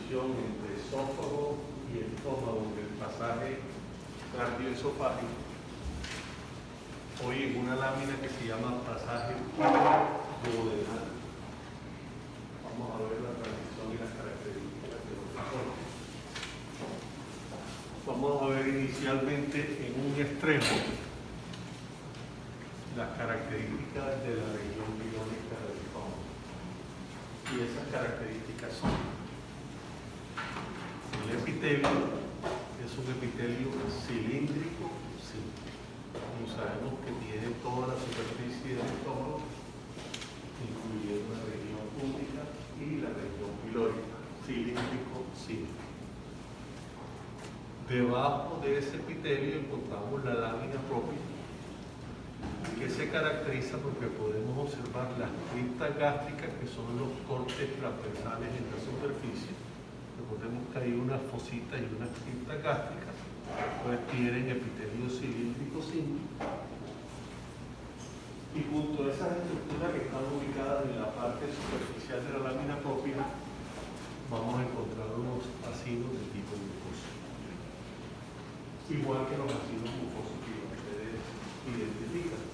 transición entre esófago y estómago del pasaje cardioesofágico. Hoy en una lámina que se llama pasaje duodenal. Vamos a ver la transición y las características de los pasajes. Vamos a ver inicialmente en un extremo las características de la región pilónica del estómago. Y esas características son: el epitelio es un epitelio cilíndrico simple. Como sabemos que tiene toda la superficie del estómago, incluyendo la región púbica y la región pilórica, cilíndrico simple. Debajo de ese epitelio encontramos la lámina propia, que se caracteriza porque podemos observar las criptas gástricas, que son los cortes transversales en la superficie. Recordemos que hay una fosita y unas criptas gástricas, pues tienen epitelio cilíndrico simple. Y junto a esas estructuras que están ubicadas en la parte superficial de la lámina propia, vamos a encontrar unos acidos de tipo mucoso. Igual que los acidos mucosos que ustedes identifican.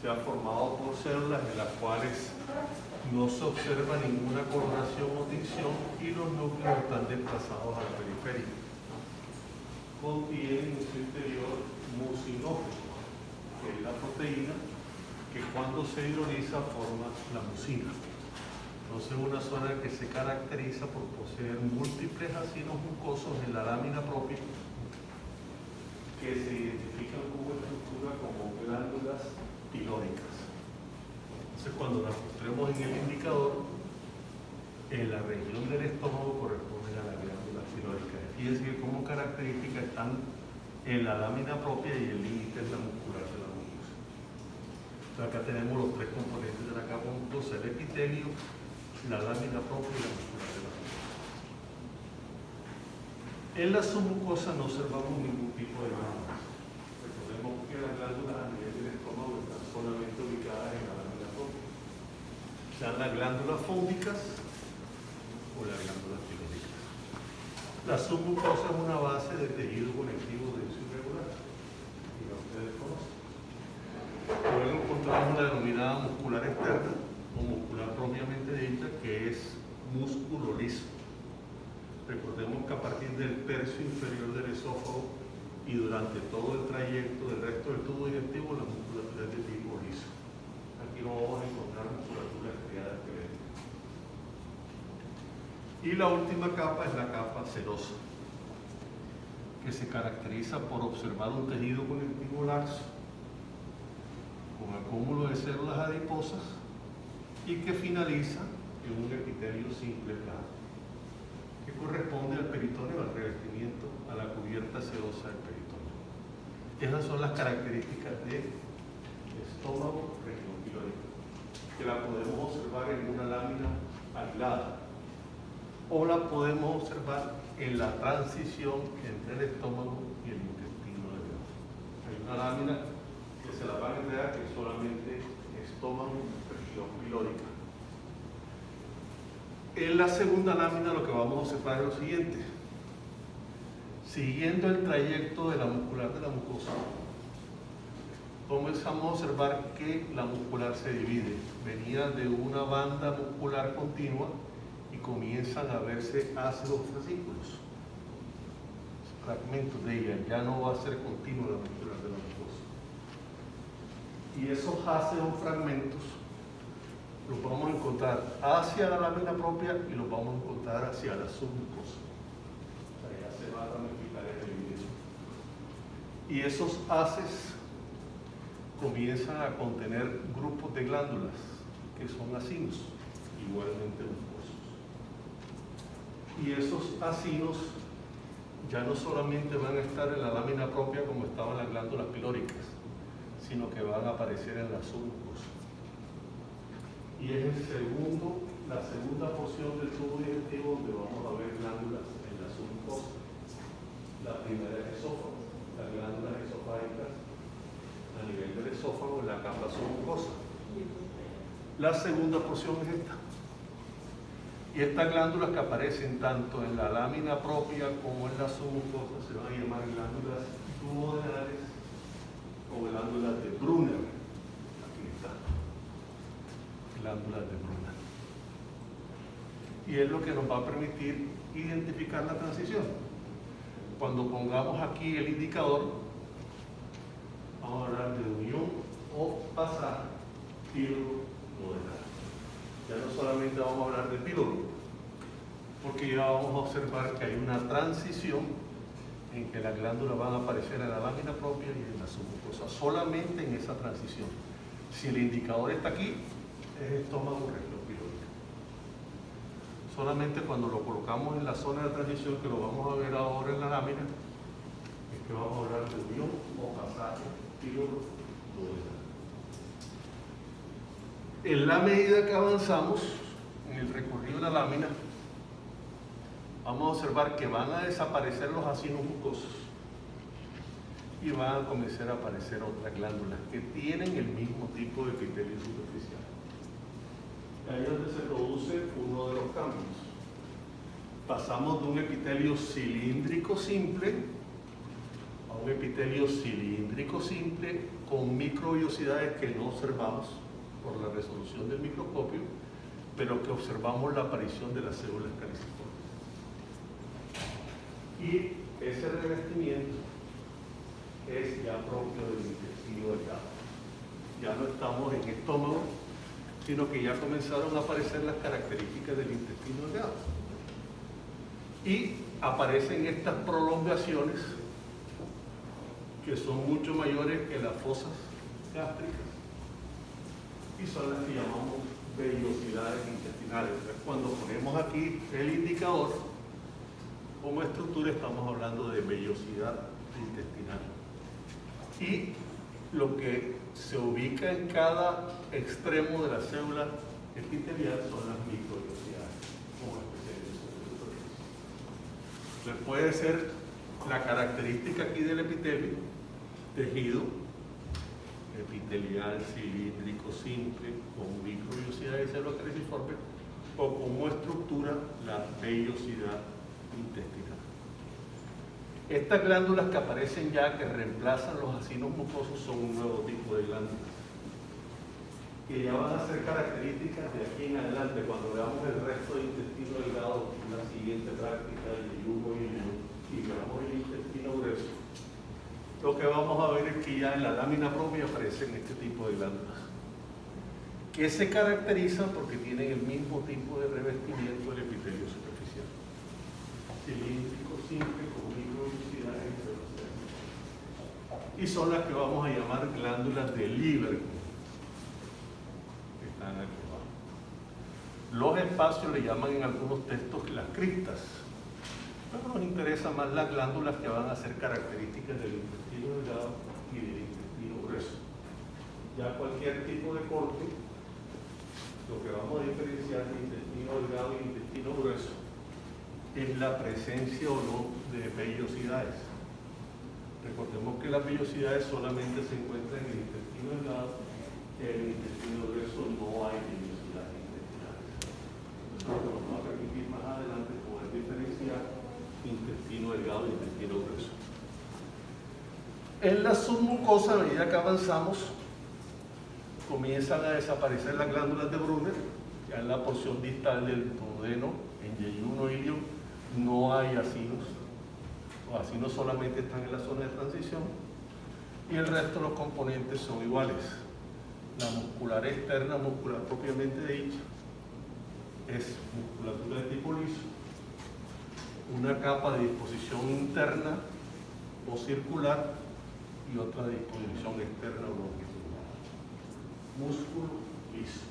Se han formado por células en las cuales no se observa ninguna coloración o tinción y los núcleos están desplazados a la periferia. Contienen en su interior mucinógeno, que es la proteína que cuando se hidroliza forma la mucina. Entonces, una zona que se caracteriza por poseer múltiples acidos mucosos en la lámina propia, que se identifican como estructura como glándulas pilóricas. Entonces, cuando las mostremos en el indicador, en la región del estómago corresponden a las glándulas pilóricas. Fíjense que como características están en la lámina propia y el límite es la muscular de la mucosa. Entonces, acá tenemos los tres componentes de la capa mucosa: el epitelio, la lámina propia y la muscular de la mucosa. En la submucosa no observamos ningún tipo de glándulas. Recordemos que las glándulas a nivel del estómago están solamente ubicadas en la lámina propia. Sean las glándulas fúngicas o las glándulas pilóricas. La submucosa es una base de tejido conectivo denso irregular, y ya ustedes conocen. Luego encontramos la denominada muscular externa o muscular propiamente dicha, que es músculo liso. Recordemos que a partir del tercio inferior del esófago y durante todo el trayecto del resto del tubo digestivo, la musculatura es de tipo liso. Aquí no vamos a encontrar musculatura estriada esquelética. Y la última capa es la capa serosa, que se caracteriza por observar un tejido conectivo laxo, con acúmulo de células adiposas y que finaliza en un epitelio simple plano, que corresponde al peritoneo, al revestimiento, a la cubierta sedosa del peritoneo. Esas son las características del estómago región pilórica, que la podemos observar en una lámina aislada o la podemos observar en la transición entre el estómago y el intestino delgado. Hay una lámina que se la van a entregar que es solamente estómago región pilórica. En la segunda lámina lo que vamos a observar es lo siguiente: siguiendo el trayecto de la muscular de la mucosa, comenzamos a observar que la muscular se divide. Venía de una banda muscular continua y comienzan a verse ácidos fascículos, fragmentos de ella. Ya no va a ser continua la muscular de la mucosa. Y esos ácidos fragmentos los vamos a encontrar hacia la lámina propia y los vamos a encontrar hacia la submucosa. O sea, ya se va a ramificar el evidencia. Y esos haces comienzan a contener grupos de glándulas que son acinos, igualmente mucosos. Y esos acinos ya no solamente van a estar en la lámina propia como estaban las glándulas pilóricas, sino que van a aparecer en la submucosa. Y es la segunda porción del tubo digestivo donde vamos a ver glándulas en la submucosa. La primera es esófago, las glándulas esofágicas a nivel del esófago en la capa submucosa. La segunda porción es esta. Y Y estas glándulas que aparecen tanto en la lámina propia como en la submucosa se van a llamar glándulas duodenales o glándulas de Brunner. Aquí está, glándulas de Brunner. Y es lo que nos va a permitir identificar la transición. Cuando pongamos aquí el indicador, vamos a hablar de unión o pasaje píloro-duodenal. Ya no solamente vamos a hablar de píloro, porque ya vamos a observar que hay una transición en que las glándulas van a aparecer en la lámina propia y en la submucosa, solamente en esa transición. Si el indicador está aquí, es estómago recto pilórico. Solamente cuando lo colocamos en la zona de transición, que lo vamos a ver ahora en la lámina, es que vamos a hablar de unión o pasaje píloro-duodenal. En la medida que avanzamos en el recorrido de la lámina, vamos a observar que van a desaparecer los acinos mucosos y van a comenzar a aparecer otras glándulas que tienen el mismo tipo de epitelio superficial. Ahí es donde se produce uno de los cambios. Pasamos de un epitelio cilíndrico simple a un epitelio cilíndrico simple con microvellosidades que no observamos por la resolución del microscopio, pero que observamos la aparición de las células caliciformes. Y ese revestimiento es ya propio del intestino delgado. Ya no estamos en estómago, sino que ya comenzaron a aparecer las características del intestino delgado. Y aparecen estas prolongaciones que son mucho mayores que las fosas gástricas y son las que llamamos vellosidades intestinales. Entonces, cuando ponemos aquí el indicador como estructura, estamos hablando de vellosidad intestinal. Y lo que se ubica en cada extremo de la célula epitelial son las microvellosidades, como especiales. Entonces puede ser la característica aquí del epitelio, tejido epitelial cilíndrico simple con microvellosidades de células caliciformes, o como estructura la vellosidad intestinal. Estas glándulas que aparecen ya, que reemplazan los acinos mucosos, son un nuevo tipo de glándulas que ya van a ser características de aquí en adelante. Cuando veamos el resto del intestino delgado, la siguiente práctica de yugo y veamos el intestino grueso, lo que vamos a ver es que ya en la lámina propia aparecen este tipo de glándulas que se caracterizan porque tienen el mismo tipo de revestimiento del epitelio superficial, cilíndrico simple con microvellosidades y son las que vamos a llamar glándulas de Lieberkühn, que están aquí abajo. Los espacios le llaman en algunos textos las criptas, pero nos interesa más las glándulas que van a ser características del intestino delgado y del intestino grueso. Ya cualquier tipo de corte, lo que vamos a diferenciar de intestino delgado y intestino grueso es la presencia o no de vellosidades. Recordemos que las vellosidades solamente se encuentran en el intestino delgado, y en el intestino grueso no hay vellosidades intestinales. Entonces, lo que vamos a permitir más adelante es poder diferenciar intestino delgado y intestino grueso. En la submucosa, a medida que avanzamos, comienzan a desaparecer las glándulas de Brunner. Ya en la porción distal del duodeno, en yeyuno ilio, no hay acinos. Los acinos solamente están en la zona de transición y el resto de los componentes son iguales. La muscular externa, muscular propiamente dicha, es musculatura de tipo liso, una capa de disposición interna o circular y otra de disposición externa o longitudinal. Músculo liso.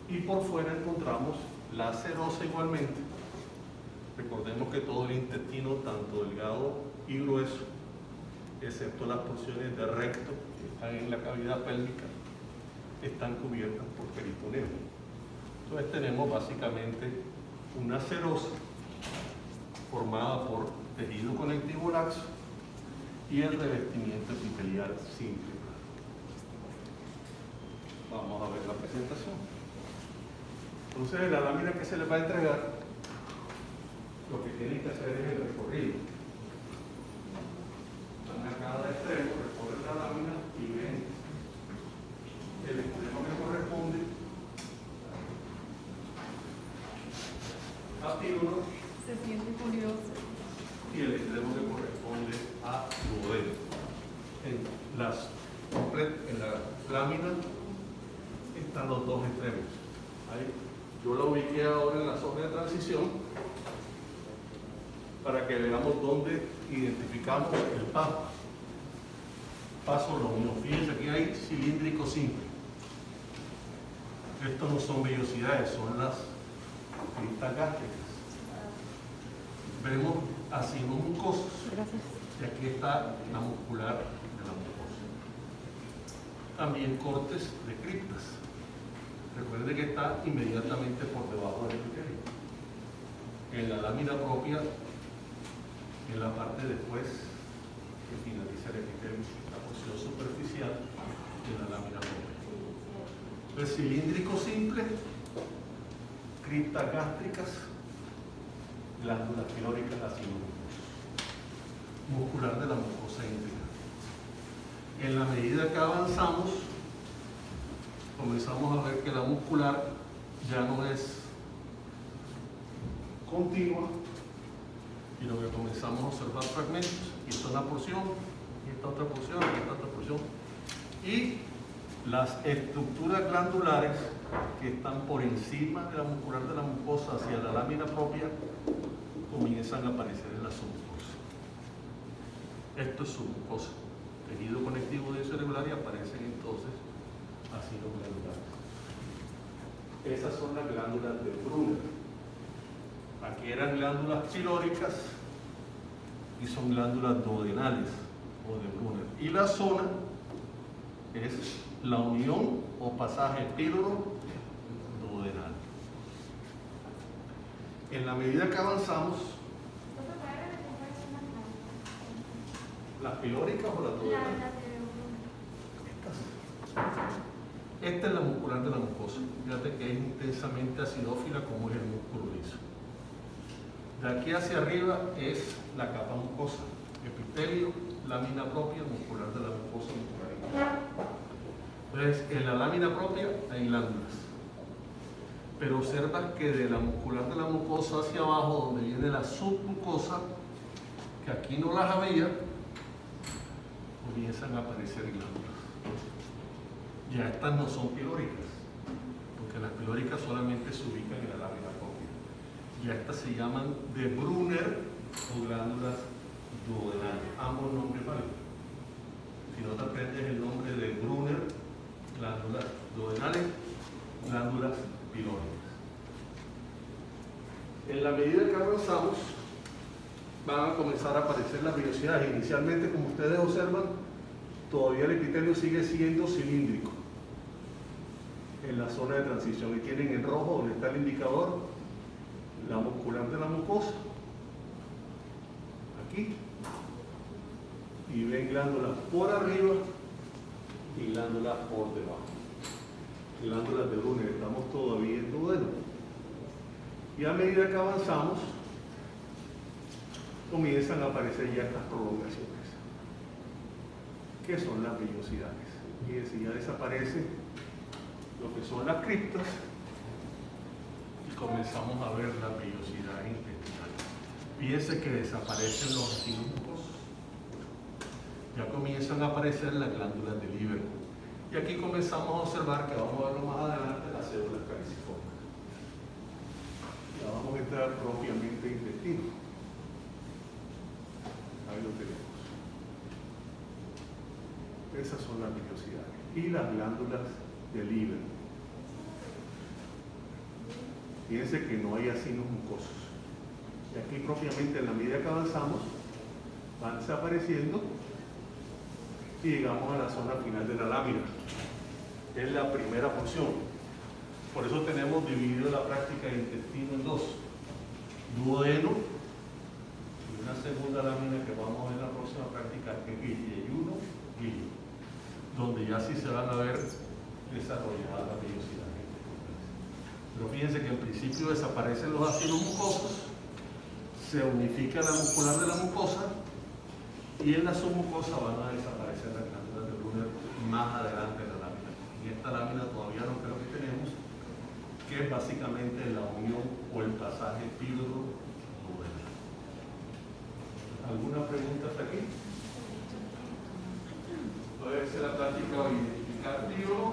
Y por fuera encontramos la serosa igualmente. Recordemos que todo el intestino, tanto delgado y grueso, excepto las porciones de recto que están en la cavidad pélvica, están cubiertas por peritoneo. Entonces tenemos básicamente una serosa formada por tejido conectivo laxo y el revestimiento epitelial simple. Vamos a ver la presentación. Entonces, en la lámina que se les va a entregar, lo que tienen que hacer es el recorrido. Van a cada extremo, recorren la lámina y ven el extremo que corresponde a píloro. Se siente curioso. Y el extremo que corresponde a duodeno. En la lámina están los dos extremos. Ahí. Yo la ubiqué ahora en la zona de transición para que veamos dónde identificamos el paso. Paso lo mismo. Fíjense, aquí hay cilíndrico simple. Estos no son vellosidades, son las cristas gástricas. Vemos asinos mucosos. Gracias. Y aquí está la muscular de la mucosa. También cortes de criptas. Recuerde que está inmediatamente por debajo del epitelio. En la lámina propia, en la parte después que finaliza el epitelio, la porción superficial de la lámina propia. El cilíndrico simple, criptas gástricas, glándulas pilóricas, asinos muscular de la mucosa íntegra. En la medida que avanzamos, comenzamos a ver que la muscular ya no es continua, sino que comenzamos a observar fragmentos. Y esta es una porción, y esta otra porción, y esta otra porción. Y las estructuras glandulares que están por encima de la muscular de la mucosa hacia la lámina propia comienzan a aparecer en la submucosa. Esto es submucosa, tejido conectivo de cerebral, y aparecen entonces asinos glandulares. Esas son las glándulas de Brunner. Aquí eran glándulas pilóricas y son glándulas duodenales o de Brunner. Y la zona es la unión o pasaje píloro-duodenal. En la medida que avanzamos, ¿las pilóricas o las duodenales? Esta es la muscular de la mucosa. Fíjate que es intensamente acidófila como es el músculo liso. De aquí hacia arriba es la capa mucosa, epitelio, lámina propia, muscular de la mucosa, muscular. Entonces, en la lámina propia hay glándulas. Pero observas que de la muscular de la mucosa hacia abajo, donde viene la submucosa, que aquí no las había, comienzan a aparecer glándulas. Ya estas no son pilóricas, porque las pilóricas solamente se ubican en la lámina propia. Ya estas se llaman de Brunner o glándulas duodenales. Ambos nombres valen. Si no te aprendes el nombre de Brunner, glándulas duodenales, glándulas pilóricas. En la medida que avanzamos, van a comenzar a aparecer las vellosidades. Inicialmente, como ustedes observan, todavía el epitelio sigue siendo cilíndrico en la zona de transición, y tienen en rojo, donde está el indicador, la muscular de la mucosa, aquí, y ven glándulas por arriba y glándulas por debajo. Glándulas de Brunner, estamos todavía en duodeno. Y a medida que avanzamos, comienzan a aparecer ya estas prolongaciones, que son las vellosidades. Y decir, ya desaparece lo que son las criptas y comenzamos a ver las vellosidades intestinales. Fíjense que desaparecen los asinos mucosos. Ya comienzan a aparecer las glándulas del hígado. Y aquí comenzamos a observar, que vamos a verlo más adelante, las células caliciformes. Ya vamos a entrar propiamente en intestino. Ahí lo tenemos. Esas son las vellosidades. Y las glándulas del hígado. Fíjense que no hay asinos mucosos. Y aquí propiamente, en la medida que avanzamos, van desapareciendo y llegamos a la zona final de la lámina. Es la primera porción. Por eso tenemos dividido la práctica de intestino en dos: duodeno y una segunda lámina que vamos a ver en la próxima práctica, que es guille, guille, donde ya sí se van a ver desarrolladas las vellosidades. Pero fíjense que en principio desaparecen los ácidos mucosos, se unifica la muscular de la mucosa y en la submucosa van a desaparecer las glándulas de Brunner más adelante en la lámina. En esta lámina todavía no creo que tenemos, que es básicamente la unión o el pasaje epídromo-duodenal. ¿Alguna pregunta hasta aquí? Puede ser la plática o identificar epídromo.